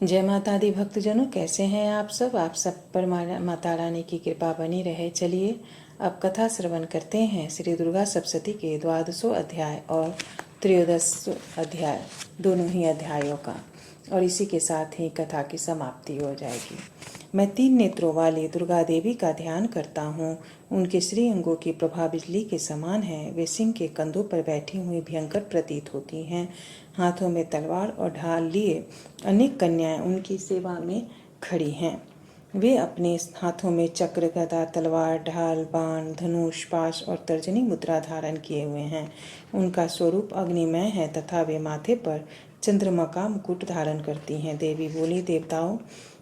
जय माता दी भक्तजनों, कैसे हैं आप सब पर माता रानी की कृपा बनी रहे। चलिए अब कथा श्रवण करते हैं श्री दुर्गा सप्तशती के 12वां अध्याय और 13वां अध्याय, दोनों ही अध्यायों का, और इसी के साथ ही कथा की समाप्ति हो जाएगी। मैं 3 नेत्रों वाली दुर्गा देवी का ध्यान करता हूँ। उनके श्री अंगों की प्रभा बिजली के समान है। वे सिंह के कंधों पर बैठी हुई भयंकर प्रतीत होती हैं। हाथों में तलवार और ढाल लिए अनेक कन्याएं उनकी सेवा में खड़ी हैं। वे अपने हाथों में चक्र, गदा, तलवार, ढाल, बाण, धनुष, पाश और तर्जनी मुद्रा धारण किए हुए हैं। उनका स्वरूप अग्निमय है तथा वे माथे पर चंद्रमा का मुकुट धारण करती हैं। देवी बोली, देवताओं,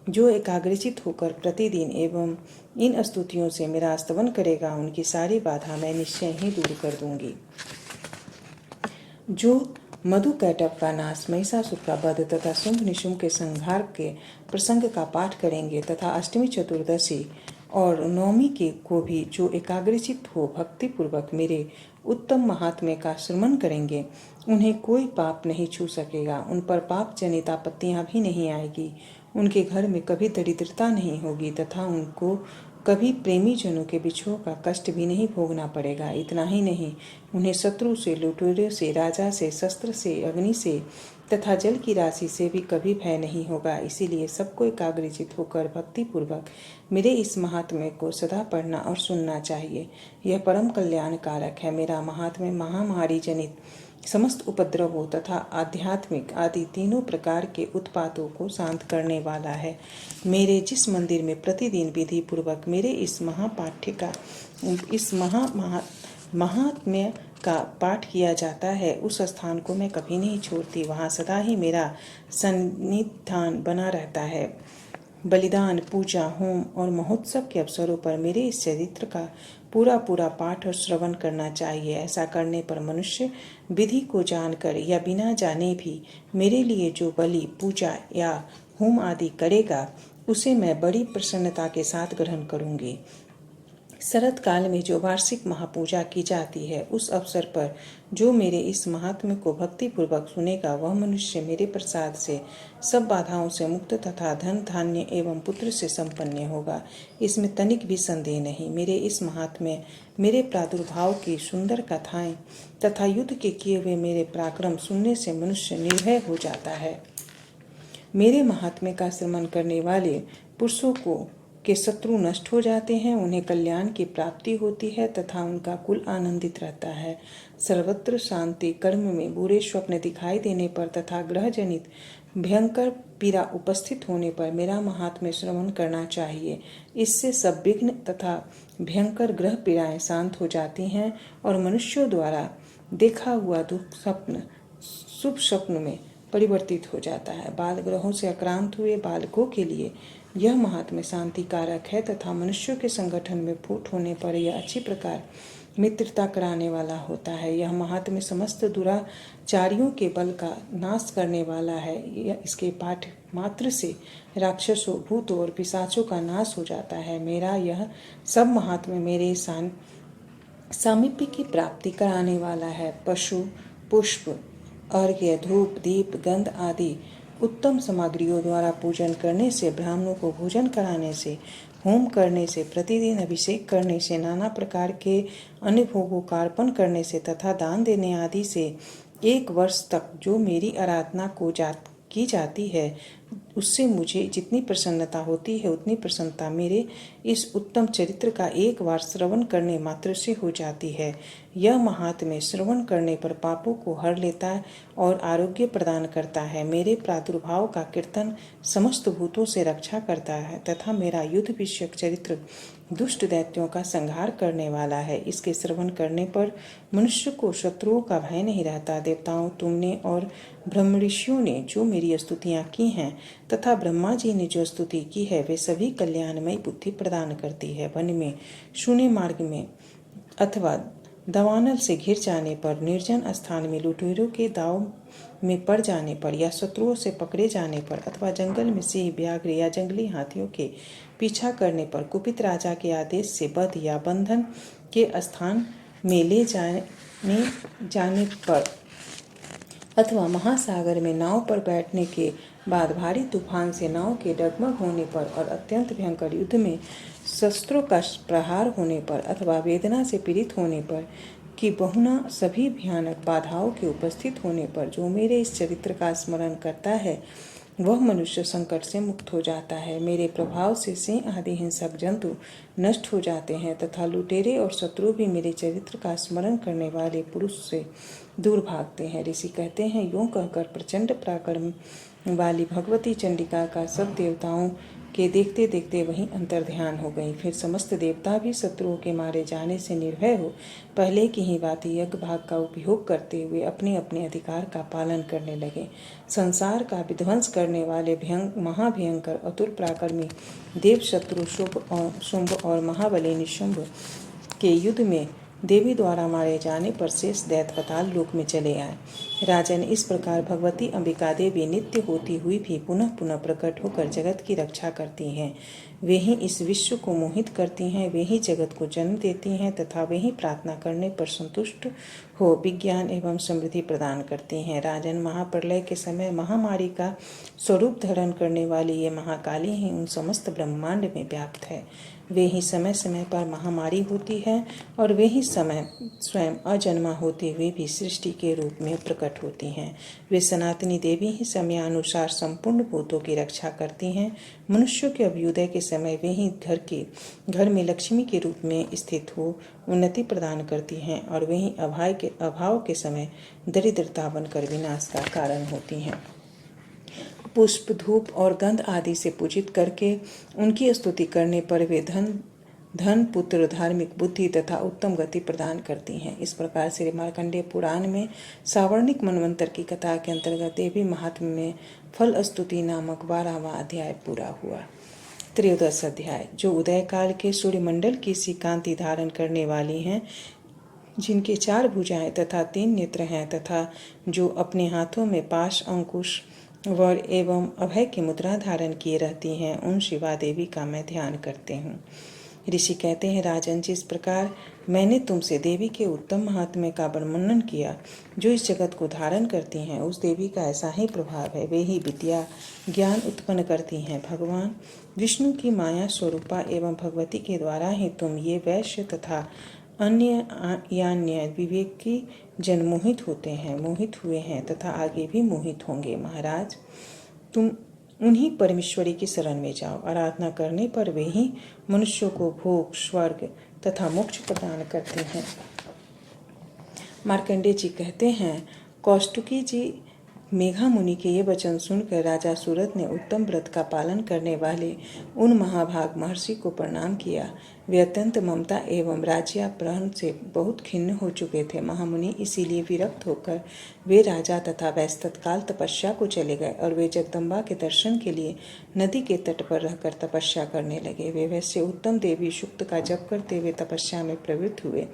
जो एकाग्रचित होकर प्रतिदिन एवं इन स्तुतियों से मेरा स्तवन करेगा, उनकी सारी बाधा मैं निश्चय ही दूर कर दूंगी। जो मधु कैटव का नाश, महिषासुर का वध तथा शुंभ निशुंभ के संहार के प्रसंग का पाठ करेंगे तथा अष्टमी, चतुर्दशी और नवमी के को भी जो एकाग्रचित हो भक्ति पूर्वक मेरे उत्तम महात्म्य का श्रवण करेंगे, उन्हें कोई पाप नहीं छू सकेगा। उन पर पाप जनित आपत्तियां भी नहीं आएगी। उनके घर में कभी दरिद्रता नहीं होगी तथा उनको कभी प्रेमी जनों के बिछोह का कष्ट भी नहीं भोगना पड़ेगा। इतना ही नहीं, उन्हें शत्रु से, लुटेरे से, राजा से, शस्त्र से, अग्नि से तथा जल की राशि से भी कभी भय नहीं होगा। इसीलिए सबको एकाग्रचित होकर भक्ति पूर्वक मेरे इस महात्म्य को सदा पढ़ना और सुनना चाहिए। यह परम कल्याण कारक है। मेरा महात्म्य महामारी जनित समस्त उपद्रवों तथा आध्यात्मिक आदि तीनों प्रकार के उत्पातों को शांत करने वाला है। मेरे जिस मंदिर में प्रतिदिन विधि पूर्वक मेरे इस महात्म्य का पाठ किया जाता है, उस स्थान को मैं कभी नहीं छोड़ती। वहाँ सदा ही मेरा सन्निधान बना रहता है। बलिदान, पूजा, होम और महोत्सव के अवसरों पर मेरे इस चरित्र का पूरा पाठ और श्रवण करना चाहिए। ऐसा करने पर मनुष्य विधि को जानकर या बिना जाने भी मेरे लिए जो बलि, पूजा या होम आदि करेगा, उसे मैं बड़ी प्रसन्नता के साथ ग्रहण करूंगी। शरत काल में जो वार्षिक महापूजा की जाती है, उस अवसर पर जो मेरे इस महात्म्य को भक्ति पूर्वक सुनेगा, वह मनुष्य मेरे प्रसाद से सब बाधाओं से मुक्त तथा धन, धान्य एवं पुत्र से संपन्न होगा। इसमें तनिक भी संदेह नहीं। मेरे इस महात्म्य, मेरे प्रादुर्भाव की सुंदर कथाएं तथा युद्ध के किए हुए मेरे पराक्रम सुनने से मनुष्य निर्भय हो जाता है। मेरे महात्म्य का श्रवण करने वाले पुरुषों के शत्रु नष्ट हो जाते हैं, उन्हें कल्याण की प्राप्ति होती है तथा उनका कुल आनंदित रहता है। सर्वत्र शांति, कर्म में बुरे स्वप्न दिखाई देने पर तथा ग्रह जनित भयंकर पीड़ा उपस्थित होने पर मेरा महात्म्य श्रवण करना चाहिए। इससे सब विघ्न तथा भयंकर ग्रह पीड़ाएं शांत हो जाती हैं और मनुष्यों द्वारा देखा हुआ दुख स्वप्न शुभ स्वप्न में परिवर्तित हो जाता है। बाल ग्रहों से आक्रांत हुए बालकों के लिए यह महात्म्य शांति कारक है तथा मनुष्यों के संगठन में फूट होने पर यह अच्छी प्रकार मित्रता कराने वाला होता है। यह महात्म्य समस्त दुराचारियों के बल का नाश करने वाला है। इसके पाठ मात्र से राक्षसों, भूतों और पिशाचों का नाश हो जाता है। मेरा यह सब महात्म्य मेरे सामीप्य की प्राप्ति कराने वाला है। पशु, पुष्प, अर्घ्य, धूप, दीप, गंध आदि उत्तम सामग्रियों द्वारा पूजन करने से, ब्राह्मणों को भोजन कराने से, होम करने से, प्रतिदिन अभिषेक करने से, नाना प्रकार के अन्य भोगों का अर्पण करने से तथा दान देने आदि से 1 वर्ष तक जो मेरी आराधना की जाती है, उससे मुझे जितनी प्रसन्नता होती है, उतनी प्रसन्नता मेरे इस उत्तम चरित्र का 1 बार श्रवण करने मात्र से हो जाती है। यह महात्म्य श्रवण करने पर पापों को हर लेता है और आरोग्य प्रदान करता है। मेरे प्रादुर्भाव का कीर्तन समस्त भूतों से रक्षा करता है तथा मेरा युद्ध विषयक चरित्र दुष्ट दैत्यों का संहार करने वाला है। इसके श्रवण करने पर मनुष्य को शत्रुओं का भय नहीं रहता। देवताओं, तुमने और ब्रह्मऋषियों ने जो मेरी स्तुतियां की हैं तथा ब्रह्मा जी ने जो स्तुति की है, वे सभी कल्याणमय बुद्धि प्रदान करती है। वन में, शून्य मार्ग में अथवा दवानल से घिर जाने पर, निर्जन स्थान में लुटेरों के दाव में पड़ जाने पर या शत्रुओं से पकड़े जाने पर अथवा जंगल में सिंह, व्याघ्र या जंगली हाथियों के पीछा करने पर, कुपित राजा के आदेश से बध या बंधन के स्थान में ले जाने पर अथवा महासागर में नाव पर बैठने के बाद भारी तूफान से नाव के डगमग होने पर और अत्यंत भयंकर युद्ध में शस्त्रों का प्रहार होने पर अथवा वेदना से पीड़ित होने पर कि बहुना सभी भयानक बाधाओं के उपस्थित होने पर जो मेरे इस चरित्र का स्मरण करता है वह मनुष्य संकट से मुक्त हो जाता है। मेरे प्रभाव से सिंह आदि हिंसक जंतु नष्ट हो जाते हैं तथा लुटेरे और शत्रु भी मेरे चरित्र का स्मरण करने वाले पुरुष से दूर भागते हैं। ऋषि कहते हैं, यूं कहकर प्रचंड पराक्रम वाली भगवती चंडिका का सब देवताओं के देखते देखते वहीं अंतर्ध्यान हो गई। फिर समस्त देवता भी शत्रुओं के मारे जाने से निर्भय हो पहले की ही भांति यज्ञ भाग का उपयोग करते हुए अपने अपने अधिकार का पालन करने लगे। संसार का विध्वंस करने वाले महाभयंकर अतुल पराक्रमी देव शत्रु शुंभ और महाबली निशुंभ के युद्ध में देवी द्वारा मारे जाने पर शेष दैत्य पाताल लोक में चले आए। राजन, इस प्रकार भगवती अंबिका देवी नित्य होती हुई भी पुनः पुनः प्रकट होकर जगत की रक्षा करती हैं। वे ही इस विश्व को मोहित करती हैं, वे ही जगत को जन्म देती हैं तथा वे ही प्रार्थना करने पर संतुष्ट हो विज्ञान एवं समृद्धि प्रदान करती हैं। राजन, महाप्रलय के समय महामारी का स्वरूप धारण करने वाली ये महाकाली ही उन समस्त ब्रह्मांड में व्याप्त है। वे ही समय समय पर महामारी होती है और वे ही समय स्वयं अजन्मा होते हुए भी सृष्टि के रूप में प्रकट होती हैं। वे सनातनी देवी ही समयानुसार संपूर्ण भूतों की रक्षा करती हैं। मनुष्यों के अभ्युदय के समय वे ही घर में लक्ष्मी के रूप में स्थित हो उन्नति प्रदान करती हैं और वे ही अभाव के समय दरिद्रता बनकर विनाश का कारण होती हैं। पुष्प, धूप और गंध आदि से पूजित करके उनकी स्तुति करने पर वे धन, पुत्र, धार्मिक बुद्धि तथा उत्तम गति प्रदान करती हैं। इस प्रकार श्री मार्कंडेय पुराण में सावर्णिक मनवंतर की कथा के अंतर्गत देवी महात्म्य में फल स्तुति नामक 12वां अध्याय पूरा हुआ। त्रयोदश अध्याय, जो उदय काल के सूर्यमंडल की सी कांति धारण करने वाली हैं, जिनके 4 भुजाएं तथा 3 नेत्र हैं तथा जो अपने हाथों में पाश, अंकुश, वर एवं अभय की मुद्रा धारण किए रहती हैं, उन शिवा देवी का मैं ध्यान करते हूँ। ऋषि कहते हैं, राजन, जिस प्रकार मैंने तुमसे देवी के उत्तम महात्म्य का वर्णन किया जो इस जगत को धारण करती हैं, उस देवी का ऐसा ही प्रभाव है। वे ही विद्या ज्ञान उत्पन्न करती हैं। भगवान विष्णु की माया स्वरूपा एवं भगवती के द्वारा ही तुम ये वैश्य तथा अन्य विवेकी जन मोहित हुए हैं तथा आगे भी मोहित होंगे। महाराज, तुम उन्हीं परमेश्वरी की शरण में जाओ। आराधना करने पर वे ही मनुष्यों को भोग, स्वर्ग तथा मोक्ष प्रदान करते हैं। मार्कंडेय जी कहते हैं, कौष्टुकी जी मेघा मुनि के ये वचन सुनकर राजा सूरत ने उत्तम व्रत का पालन करने वाले उन महाभाग महर्षि को प्रणाम किया। वे अत्यंत ममता एवं राज्यापहरण से बहुत खिन्न हो चुके थे। महामुनि इसीलिए विरक्त होकर वे राजा तथा वैश्य तत्काल तपस्या को चले गए और वे जगदम्बा के दर्शन के लिए नदी के तट पर रहकर तपस्या करने लगे। वे वैसे उत्तम देवी सूक्त का जप करते हुए तपस्या में प्रवृत्त हुए।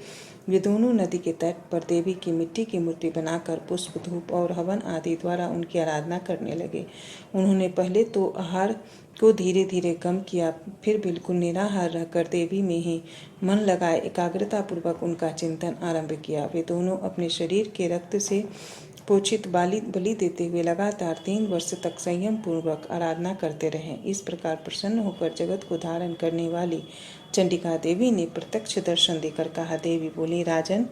वे दोनों नदी के तट पर देवी की मिट्टी की मूर्ति बनाकर पुष्प, धूप और हवन आदि द्वारा उनकी आराधना करने लगे। उन्होंने पहले तो आहार को धीरे धीरे कम किया, फिर बिल्कुल निराहार रहकर देवी में ही मन लगाए एकाग्रता पूर्वक उनका चिंतन आरंभ किया। वे दोनों अपने शरीर के रक्त से पोषित बलि देते हुए लगातार 3 वर्ष तक संयम पूर्वक आराधना करते रहे। इस प्रकार प्रसन्न होकर जगत को धारण करने वाली चंडिका देवी ने प्रत्यक्ष दर्शन देकर कहा, देवी बोली, राजन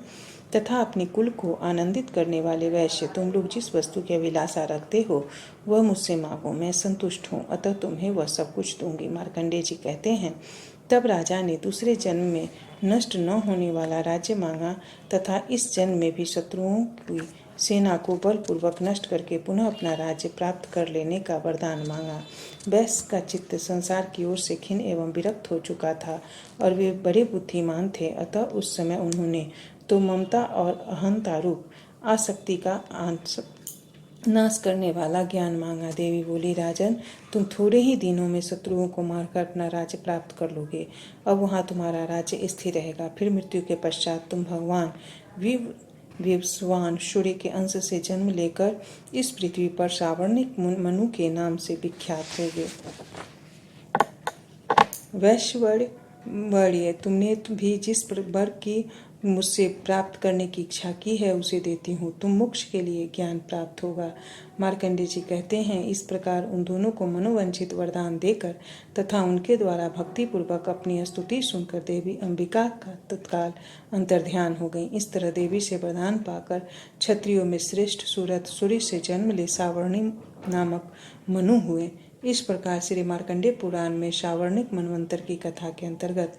तथा अपने कुल को आनंदित करने वाले वैश्य, तुम लोग जिस वस्तु की अभिलाषा रखते हो वह मुझसे मांगो, मैं संतुष्ट हूँ, अतः तुम्हें वह सब कुछ दूंगी। मार्कंडेय जी कहते हैं, तब राजा ने दूसरे जन्म में नष्ट न होने वाला राज्य मांगा तथा इस जन्म में भी शत्रुओं की सेना को बलपूर्वक नष्ट करके पुनः अपना राज्य प्राप्त कर लेने का वरदान मांगा। वैश्य का चित्त संसार की ओर से खिन्न एवं विरक्त हो चुका था और वे बड़े बुद्धिमान थे, अतः उस समय उन्होंने तो ममता और अहंता रूप आसक्ति का नाश करने वाला ज्ञान मांगा। देवी बोली, राजन, तुम थोड़े ही दिनों में शत्रुओं को मारकर अपना राज्य प्राप्त कर लोगे। अब वहाँ तुम्हारा राज्य स्थिर रहेगा। फिर मृत्यु के पश्चात तुम भगवान विवस्वान सूर्य के अंश से जन्म लेकर इस पृथ्वी पर सावर्णिक मनु के नाम से विख्यात होगे। वैश्यवर्य, तुमने भी जिस वर की मुझसे प्राप्त करने की इच्छा की है उसे देती हूँ। तुम मोक्ष के लिए ज्ञान प्राप्त होगा। मार्कंडेय जी कहते हैं, इस प्रकार उन दोनों को मनोवांछित वरदान देकर तथा उनके द्वारा भक्तिपूर्वक अपनी स्तुति सुनकर देवी अंबिका का तत्काल अंतर्ध्यान हो गई। इस तरह देवी से वरदान पाकर क्षत्रियों में श्रेष्ठ सूरत सूर्य से जन्म ले सावर्णी नामक मनु हुए। इस प्रकार श्री मार्कंडेय पुराण में सावर्णिक मनवंतर की कथा के अंतर्गत